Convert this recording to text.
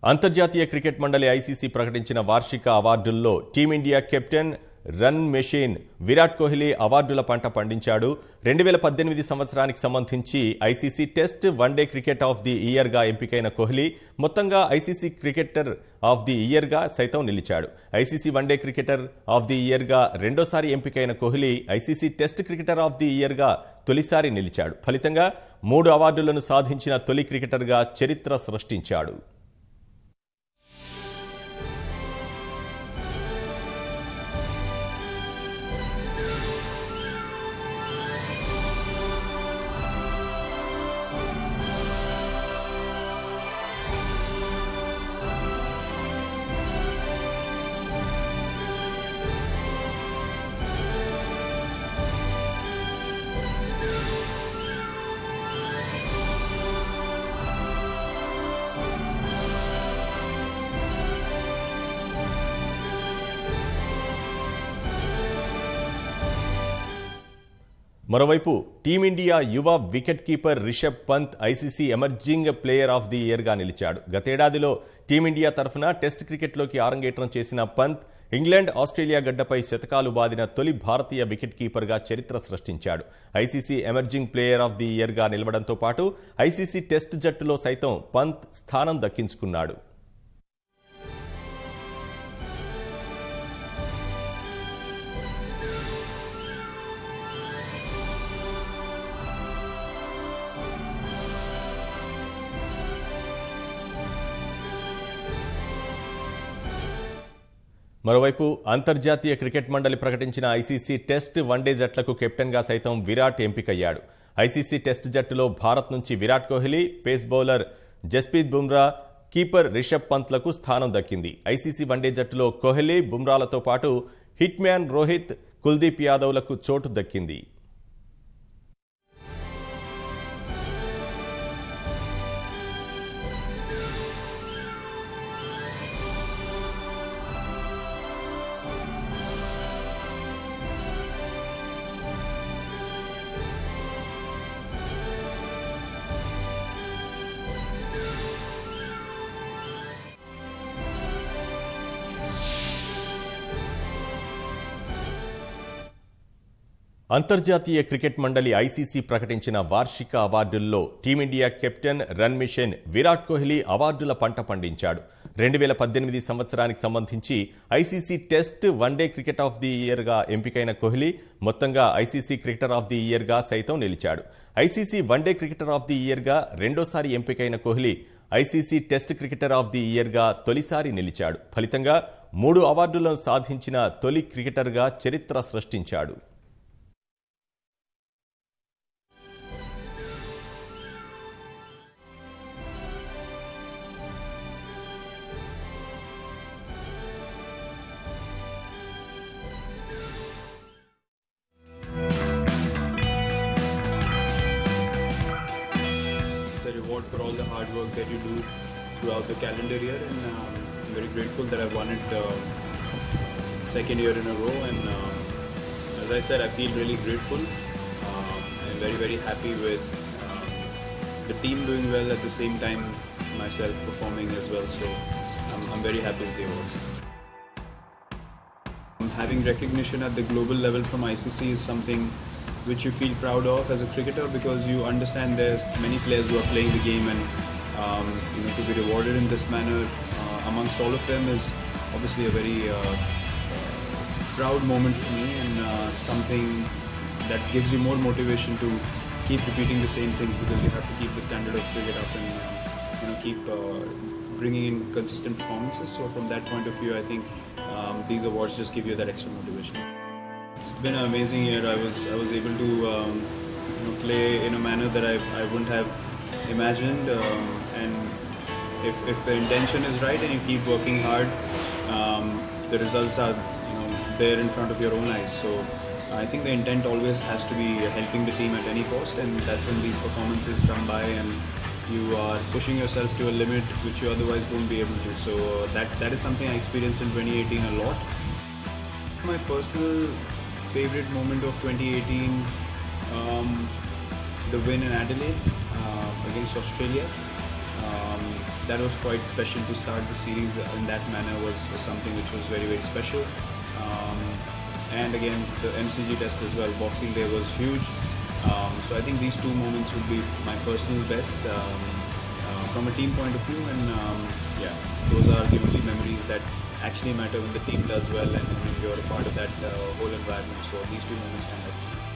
అంతర్జాతీయ క్రికెట్ మండలి ఐసీసీ ప్రకటించిన వార్షిక అవార్డుల్లో team India captain run machine Virat Kohli అవార్డుల పంట పండించాడు. 2018 సంవత్సరానికి సంబంధించి ICC test one day cricket of the ఇయర్గా ఎంపికైన కోహ్లీ మొత్తంగా ఐసీసీ క్రికెటర్ ఆఫ్ ది ఇయర్గా సైతం నిలిచాడు. ICC one day cricketer of the ఇయర్గా రెండోసారి ఎంపికైన Kohli ICC test cricketer of the ఇయర్గా తొలిసారి నిలిచాడు. ఫలితంగా 3 అవార్డులను సాధించిన తొలి క్రికెటర్గా చరిత్ర సృష్టించాడు. మరోవైపు టీమిండియా యువ wicket keeper Rishabh Pant ICC emerging player of the ఇయర్గా నిలిచాడు. గతేడాదిలో టీమిండియా తరఫున టెస్ట్ క్రికెట్లోకి ఆరంగేట్రం చేసిన పంత్ ఇంగ్లాండ్, ఆస్ట్రేలియా గడ్డపై శతకాలు బాదిన తొలి భారతీయ వికెట్ కీపర్గా చరిత్ర సృష్టించాడు. ICC emerging player of the ఇయర్గా నిలవడంతో పాటు ఐసీసీ టెస్ట్ జట్టులో సైతం పంత్ స్థానం దక్కించుకున్నాడు. మరోవైపు అంతర్జాతీయ క్రికెట్ మండలి ప్రకటించిన ఐసీసీ టెస్ట్ వన్డే జట్లకు కెప్టెన్గా సైతం విరాట్ ఎంపికయ్యాడు. ఐసీసీ టెస్ట్ జట్టులో భారత్ నుంచి Virat Kohli, pace bowler Jasprit Bumrah, keeper Rishabh పంత్లకు స్థానం దక్కింది. ఐసీసీ వన్డే జట్టులో కోహ్లీ, బుమ్రాలతో పాటు హిట్ మ్యాన్ రోహిత్, కుల్దీప్ యాదవ్లకు చోటు దక్కింది. అంతర్జాతీయ క్రికెట్ మండలి ఐసీసీ ప్రకటించిన వార్షిక అవార్డుల్లో team India captain run machine Virat Kohli అవార్డుల పంట పండించాడు. 2018 సంవత్సరానికి సంబంధించి ICC test one day cricket of the ఇయర్గా ఎంపికైన కోహ్లీ మొత్తంగా ఐసీసీ క్రికెటర్ ఆఫ్ ది ఇయర్గా సైతం నిలిచాడు. ICC one day cricketer of the ఇయర్గా రెండోసారి ఎంపికైన Kohli ICC test cricketer of the ఇయర్గా తొలిసారి నిలిచాడు. ఫలితంగా 3 అవార్డులను సాధించిన తొలి క్రికెటర్గా చరిత్ర సృష్టించాడు. Reward for all the hard work that you do throughout the calendar year, and I'm very grateful that I've won it second year in a row, and as I said, I feel really grateful. I'm very happy with the team doing well, at the same time myself performing as well, so I'm very happy with the awards. Having recognition at the global level from ICC is something which you feel proud of as a cricketer, because you understand there's many players who are playing the game, and to be rewarded in this manner amongst all of them is obviously a very proud moment for me, and something that gives you more motivation to keep repeating the same things, because you have to keep the standard of cricket up and keep bringing in consistent performances. So from that point of view, I think these awards just give you that extra motivation. It's been an amazing year. I was able to play in a manner that I wouldn't have imagined, and if the intention is right and you keep working hard, the results are there in front of your own eyes. So I think the intent always has to be helping the team at any cost, and that's when these performances come by and you are pushing yourself to a limit which you otherwise won't be able to. So that is something I experienced in 2018 a lot. My personal favorite moment of 2018, the win in Adelaide against Australia. That was quite special to start the series in that manner was something which was very, very special. And again, the MCG test as well, Boxing Day was huge. So I think these two moments would be my personal best from a team point of view, and yeah, those are the only memories that actually matter when the team does well and when you're a part of that whole environment. So these two moments stand out.